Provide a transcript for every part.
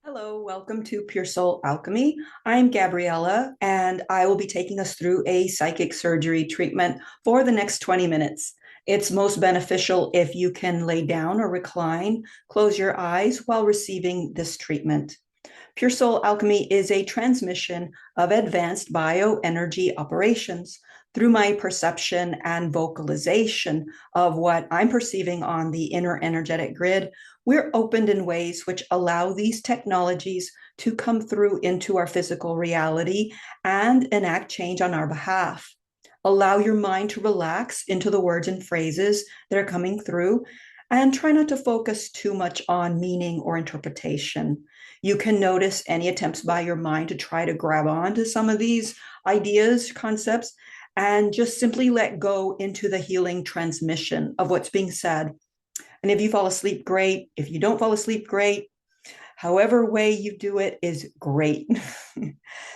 Hello, welcome to Pure Soul Alchemy. I'm Gabriella, and I will be taking us through a psychic surgery treatment for the next 20 minutes. It's most beneficial if you can lay down or recline, close your eyes while receiving this treatment. Pure Soul Alchemy is a transmission of advanced bioenergy operations through my perception and vocalization of what I'm perceiving on the inner energetic grid. We're opened in ways which allow these technologies to come through into our physical reality and enact change on our behalf. Allow your mind to relax into the words and phrases that are coming through, and try not to focus too much on meaning or interpretation. You can notice any attempts by your mind to try to grab onto some of these ideas, concepts, and just simply let go into the healing transmission of what's being said. And if you fall asleep, great. If you don't fall asleep, great. However way you do it is great.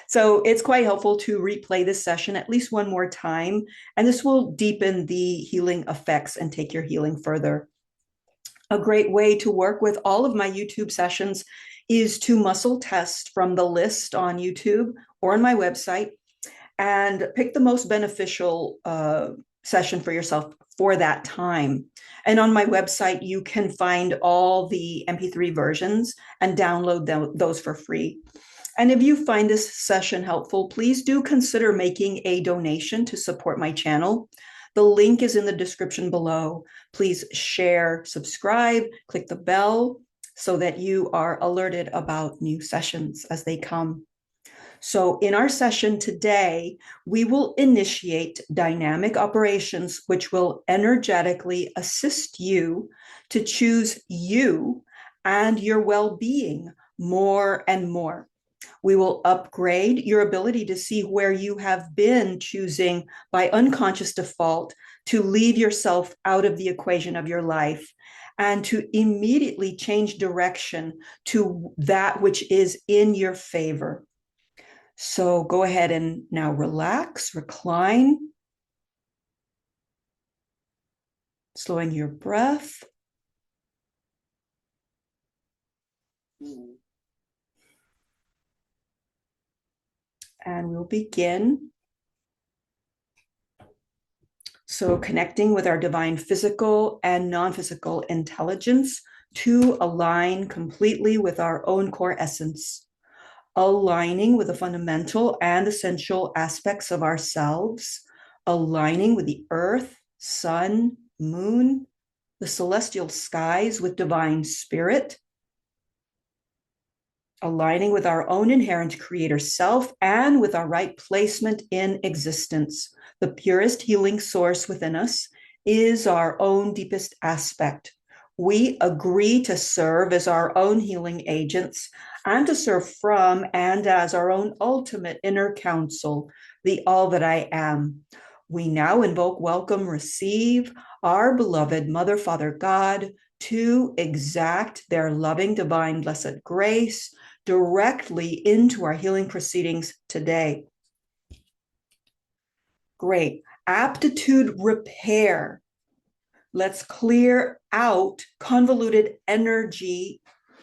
So it's quite helpful to replay this session at least one more time, and this will deepen the healing effects and take your healing further. A great way to work with all of my YouTube sessions is to muscle test from the list on YouTube or on my website and pick the most beneficial session for yourself for that time. And on my website, you can find all the MP3 versions and download those for free. And if you find this session helpful, please do consider making a donation to support my channel. The link is in the description below. Please share, subscribe, click the bell so that you are alerted about new sessions as they come. So in our session today, we will initiate dynamic operations which will energetically assist you to choose you and your well-being more and more. We will upgrade your ability to see where you have been choosing by unconscious default to leave yourself out of the equation of your life and to immediately change direction to that which is in your favor. So go ahead and now relax, recline, slowing your breath. And we'll begin. So connecting with our divine physical and non-physical intelligence to align completely with our own core essence, aligning with the fundamental and essential aspects of ourselves, aligning with the earth, sun, moon, the celestial skies with divine spirit, aligning with our own inherent creator self and with our right placement in existence. The purest healing source within us is our own deepest aspect. We agree to serve as our own healing agents and to serve from and as our own ultimate inner counsel, the all that I am. We now invoke, welcome, receive our beloved Mother, Father, God to exact their loving, divine, blessed grace directly into our healing proceedings today. Great. Aptitude repair. Let's clear out convoluted energies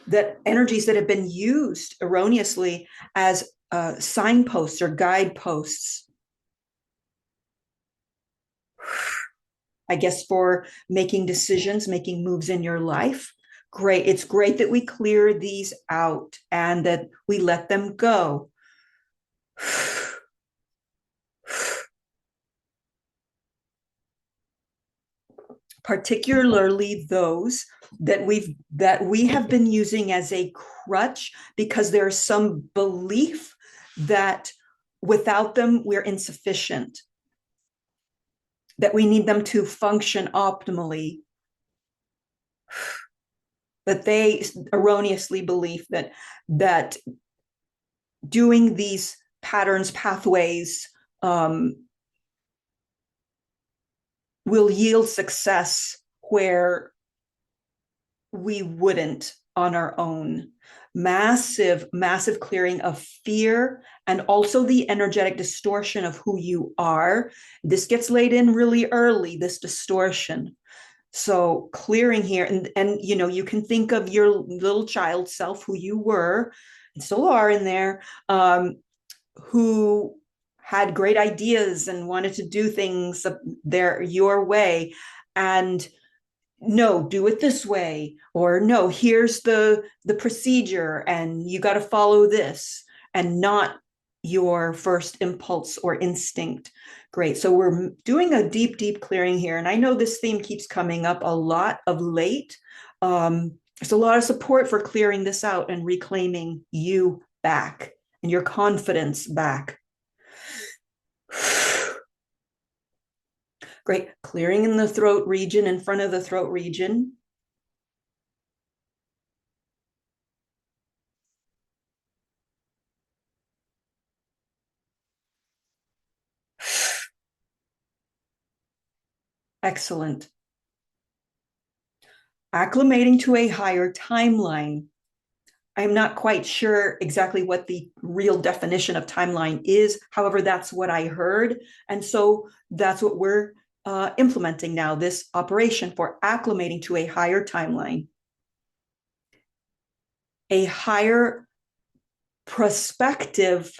that have been used erroneously as signposts or guideposts. I guess for making decisions, making moves in your life. Great. It's great that we clear these out and that we let them go. Particularly those that we have been using as a crutch because there's some belief that without them we're insufficient, that we need them to function optimally, that they erroneously believe that doing these patterns, pathways, will yield success where we wouldn't on our own. Massive clearing of fear and also the energetic distortion of who you are. This gets laid in really early, this distortion. So clearing here, and you know, you can think of your little child self who you were and still are in there, who had great ideas and wanted to do things your way, and no, do it this way, or no, here's the procedure and you got to follow this, and not your first impulse or instinct. Great. So we're doing a deep clearing here, and I know this theme keeps coming up a lot of late. There's a lot of support for clearing this out and reclaiming you back and your confidence back. Great. Clearing in the throat region, in front of the throat region. Excellent. Acclimating to a higher timeline. I'm not quite sure exactly what the real definition of timeline is. However, that's what I heard. And so that's what we're implementing now, this operation for acclimating to a higher timeline, a higher prospective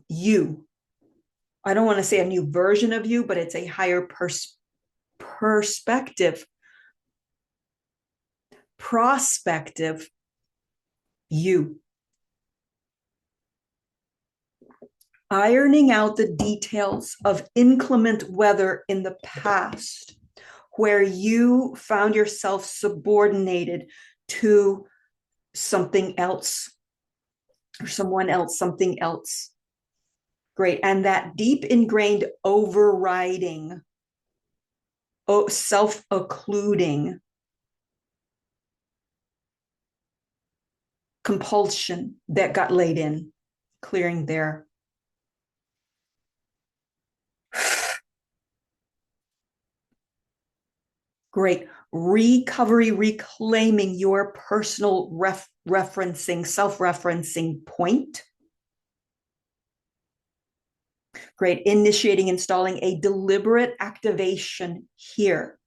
you. I don't want to say a new version of you, but it's a higher perspective, prospective you. Ironing out the details of inclement weather in the past, where you found yourself subordinated to something else or someone else, something else. Great. And that deep ingrained overriding, self-occluding compulsion that got laid in, clearing there. Great. Recovery, reclaiming your personal referencing, self-referencing point. Great. Initiating, installing a deliberate activation here.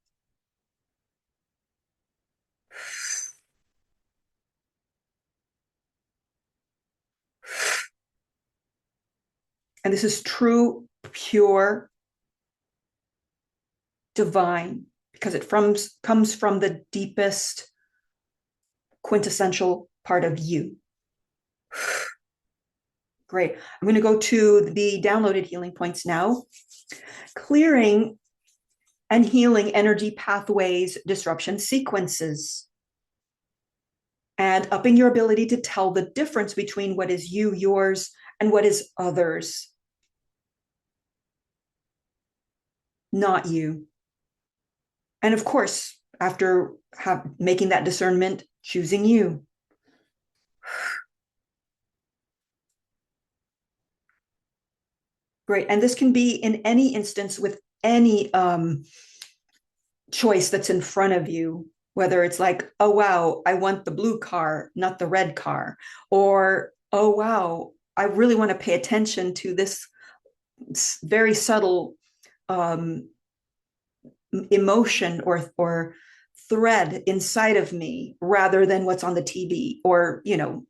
And this is true, pure, divine, because it comes from the deepest, quintessential part of you. Great. I'm going to go to the downloaded healing points now. Clearing and healing energy pathways, disruption sequences, and upping your ability to tell the difference between what is you, yours, and what is others, not you. And of course, after making that discernment, choosing you. Great. And this can be in any instance with any choice that's in front of you, whether it's like, oh, wow, I want the blue car, not the red car. Or, oh, wow, I really want to pay attention to this very subtle emotion or thread inside of me rather than what's on the TV, or, you know,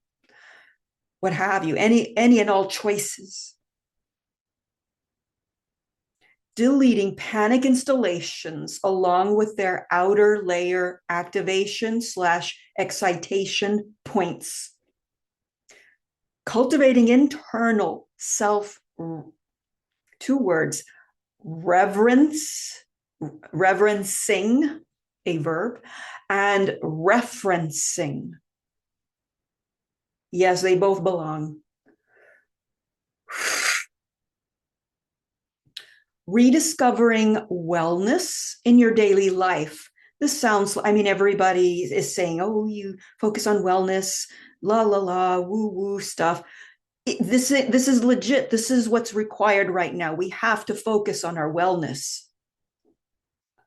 what have you, any and all choices. Deleting panic installations along with their outer layer activation / excitation points. Cultivating internal self, 2 words, reverencing, a verb, and referencing. Yes, they both belong. Rediscovering wellness in your daily life. This sounds, I mean, everybody is saying, oh, you focus on wellness, la, la, la, woo, woo stuff. This is legit. This is what's required right now. We have to focus on our wellness.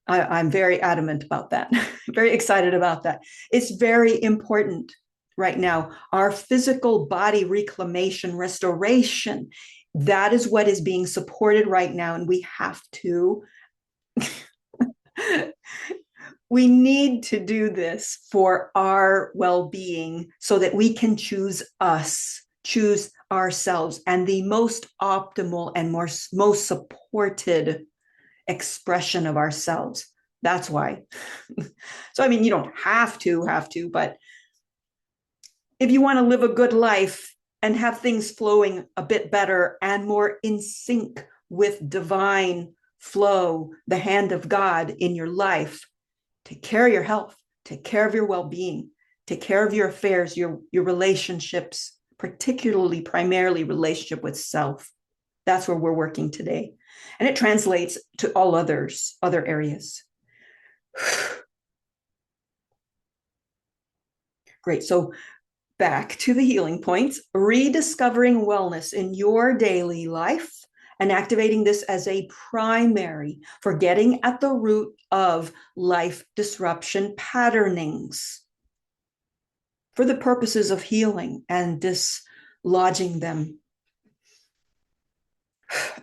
I'm very adamant about that. Very excited about that. It's very important right now. Our physical body reclamation, restoration, that is what is being supported right now. And we have to We need to do this for our well-being so that we can choose us, choose ourselves, and the most optimal and most supported expression of ourselves. That's why. So, I mean, you don't have to, but if you want to live a good life and have things flowing a bit better and more in sync with divine flow, the hand of God in your life, take care of your health, take care of your well-being, take care of your affairs, your relationships, particularly, primarily relationship with self. That's where we're working today. And it translates to all other areas. Great. So back to the healing points, rediscovering wellness in your daily life and activating this as a primary for getting at the root of life disruption patternings for the purposes of healing and dislodging them.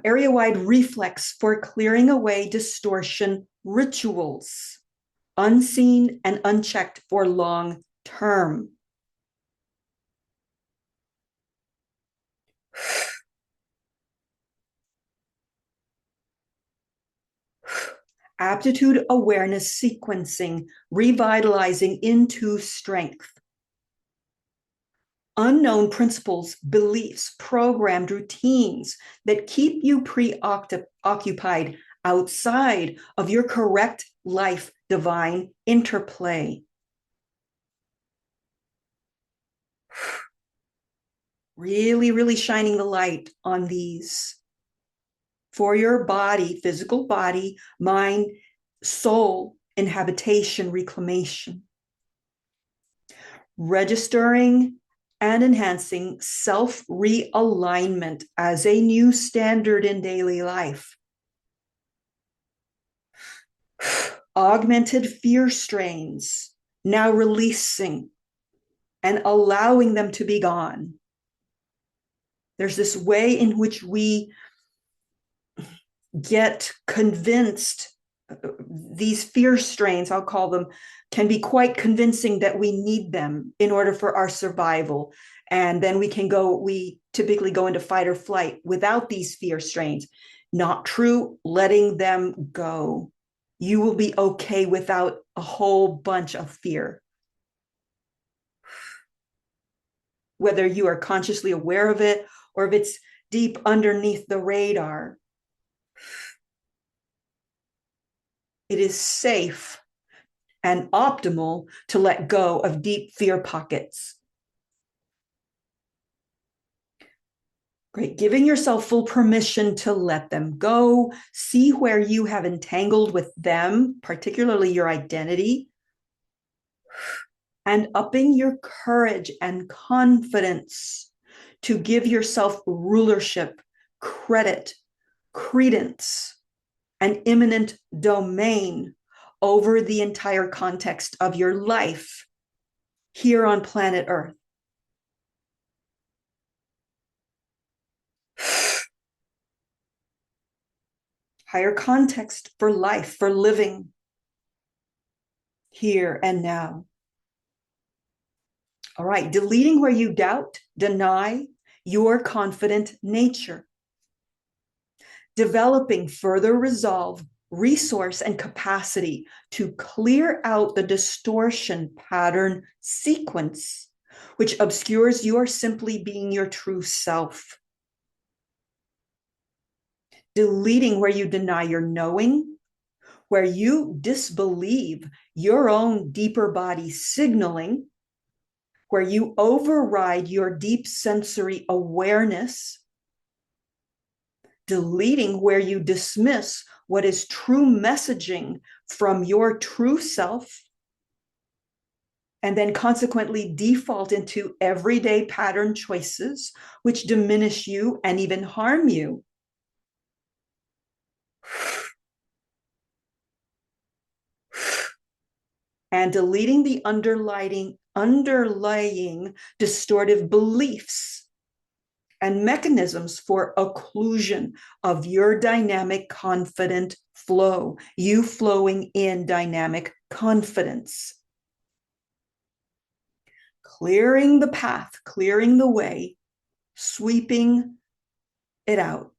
Area-wide reflex for clearing away distortion rituals, unseen and unchecked for long term. Aptitude awareness sequencing, revitalizing into strength. Unknown principles, beliefs, programmed routines that keep you preoccupied outside of your correct life divine interplay. Really, really shining the light on these for your body, physical body, mind, soul, inhabitation, reclamation. Registering and enhancing self-realignment as a new standard in daily life. Augmented fear strains, now releasing and allowing them to be gone. There's this way in which we get convinced, these fear strains, I'll call them, can be quite convincing that we need them in order for our survival. And then we typically go into fight or flight without these fear strains. Not true, letting them go. You will be okay without a whole bunch of fear. Whether you are consciously aware of it or if it's deep underneath the radar. It is safe and optimal to let go of deep fear pockets. Great. Giving yourself full permission to let them go. See where you have entangled with them, particularly your identity. And upping your courage and confidence to give yourself rulership, credit, credence, and imminent domain over the entire context of your life here on planet Earth. Higher context for life, for living here and now. All right, deleting where you doubt, deny your confident nature. Developing further resolve, resource, and capacity to clear out the distortion pattern sequence, which obscures your simply being your true self. Deleting where you deny your knowing, where you disbelieve your own deeper body signaling, where you override your deep sensory awareness. Deleting where you dismiss what is true messaging from your true self, and then consequently default into everyday pattern choices which diminish you and even harm you. And deleting the underlying distortive beliefs and mechanisms for occlusion of your dynamic, confident flow, you flowing in dynamic confidence. Clearing the path, clearing the way, sweeping it out.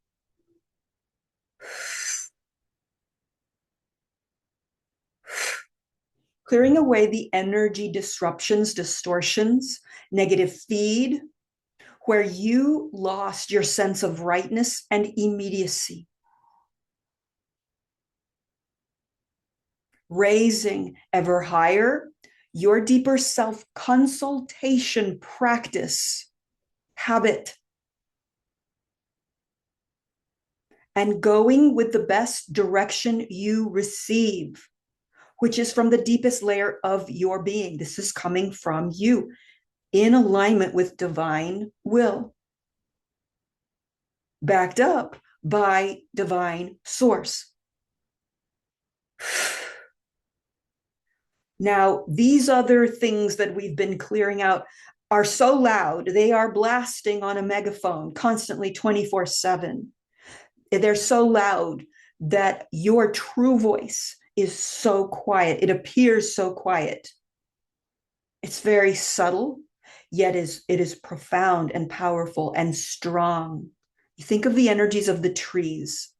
Clearing away the energy disruptions, distortions, negative feed, where you lost your sense of rightness and immediacy. Raising ever higher your deeper self consultation practice, habit, and going with the best direction you receive, which is from the deepest layer of your being. This is coming from you in alignment with divine will, backed up by divine source. Now, these other things that we've been clearing out are so loud. They are blasting on a megaphone constantly 24/7. They're so loud that your true voice is so quiet. It appears so quiet. It's very subtle, yet it is profound and powerful and strong. You think of the energies of the trees.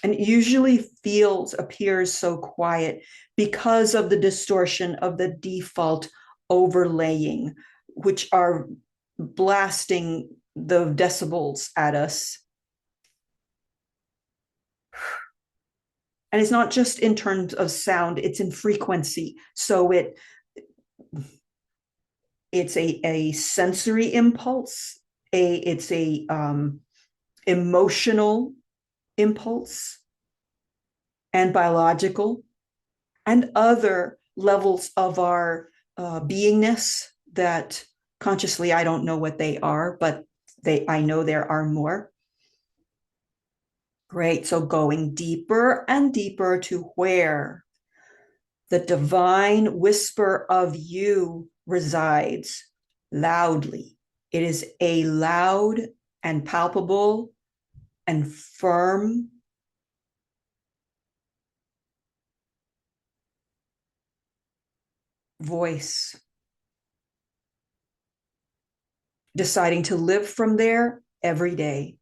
And it usually appears so quiet because of the distortion of the default overlaying, which are blasting the decibels at us. And it's not just in terms of sound, it's in frequency. So it's a sensory impulse, it's a emotional impulse, and biological, and other levels of our beingness that consciously I don't know what they are, but I know there are more. Great. So going deeper and deeper to where the divine whisper of you resides loudly. It is a loud and palpable and firm voice, deciding to live from there every day.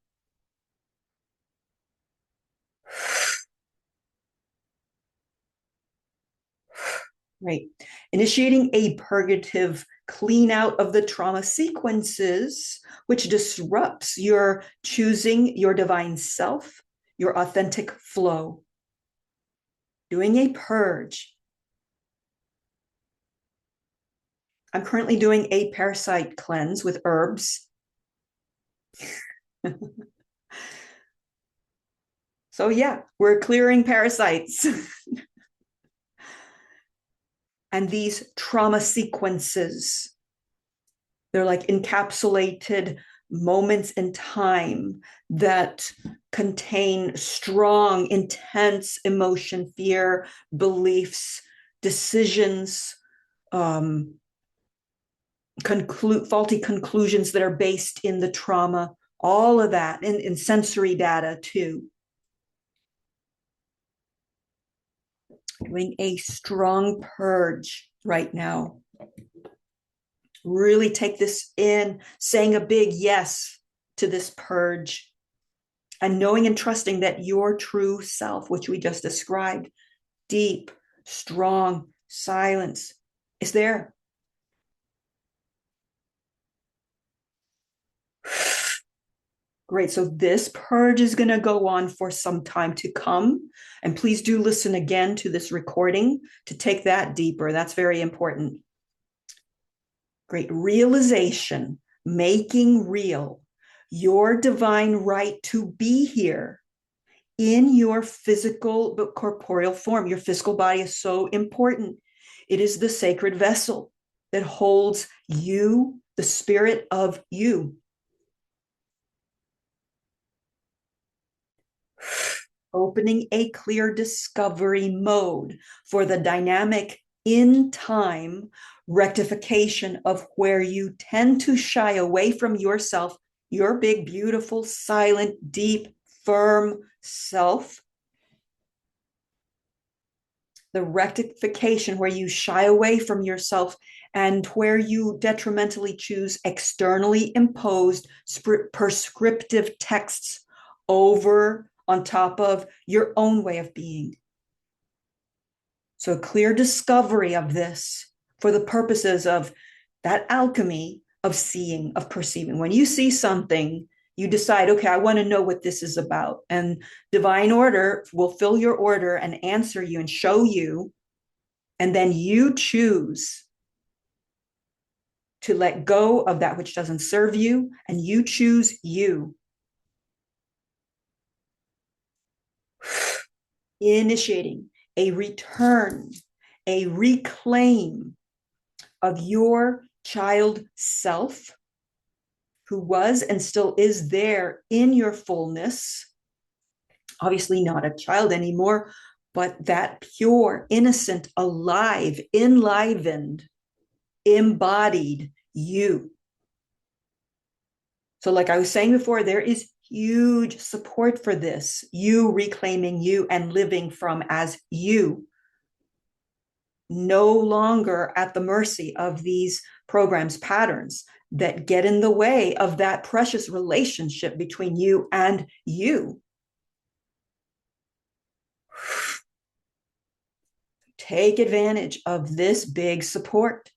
Right. Initiating a purgative clean out of the trauma sequences, which disrupts your choosing your divine self, your authentic flow. Doing a purge. I'm currently doing a parasite cleanse with herbs. So yeah, we're clearing parasites. And these trauma sequences, they're like encapsulated moments in time that contain strong, intense emotion, fear, beliefs, decisions, faulty conclusions that are based in the trauma, all of that, in sensory data too. Doing a strong purge right now. Really take this in, saying a big yes to this purge, and knowing and trusting that your true self, which we just described, deep, strong silence, is there. Great. So this purge is going to go on for some time to come. And please do listen again to this recording to take that deeper. That's very important. Great. Realization, making real your divine right to be here in your physical but corporeal form. Your physical body is so important. It is the sacred vessel that holds you, the spirit of you. Opening a clear discovery mode for the dynamic in time rectification of where you tend to shy away from yourself, your big, beautiful, silent, deep, firm self. The rectification where you shy away from yourself and where you detrimentally choose externally imposed prescriptive texts over on top of your own way of being. So a clear discovery of this for the purposes of that alchemy of seeing, of perceiving. When you see something, you decide, okay, I want to know what this is about. And divine order will fill your order and answer you and show you. And then you choose to let go of that which doesn't serve you, and you choose you. Initiating a return, a reclaim of your child self, who was and still is there in your fullness, obviously not a child anymore, but that pure, innocent, alive, enlivened, embodied you. So like I was saying before, there is huge support for this, you reclaiming you and living from as you, no longer at the mercy of these programs, patterns that get in the way of that precious relationship between you and you. Take advantage of this big support,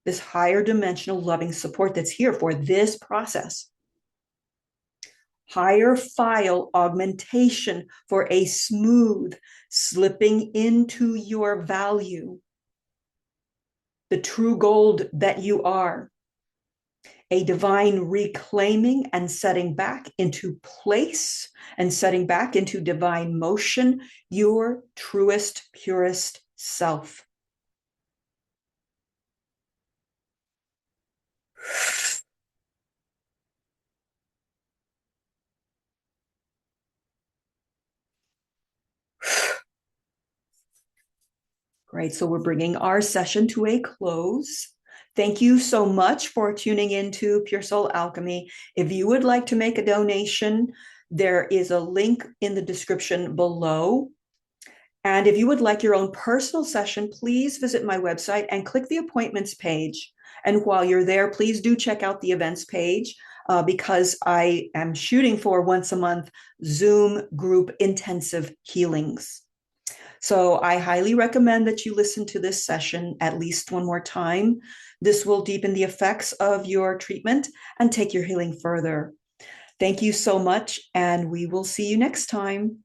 this higher dimensional loving support that's here for this process. Higher file augmentation for a smooth slipping into your value, the true gold that you are. A divine reclaiming and setting back into place and setting back into divine motion, your truest, purest self. Great. So we're bringing our session to a close. Thank you so much for tuning into Pure Soul Alchemy. If you would like to make a donation, there is a link in the description below. And if you would like your own personal session, please visit my website and click the appointments page. And while you're there, please do check out the events page because I am shooting for once a month Zoom group intensive healings. So I highly recommend that you listen to this session at least one more time. This will deepen the effects of your treatment and take your healing further. Thank you so much, and we will see you next time.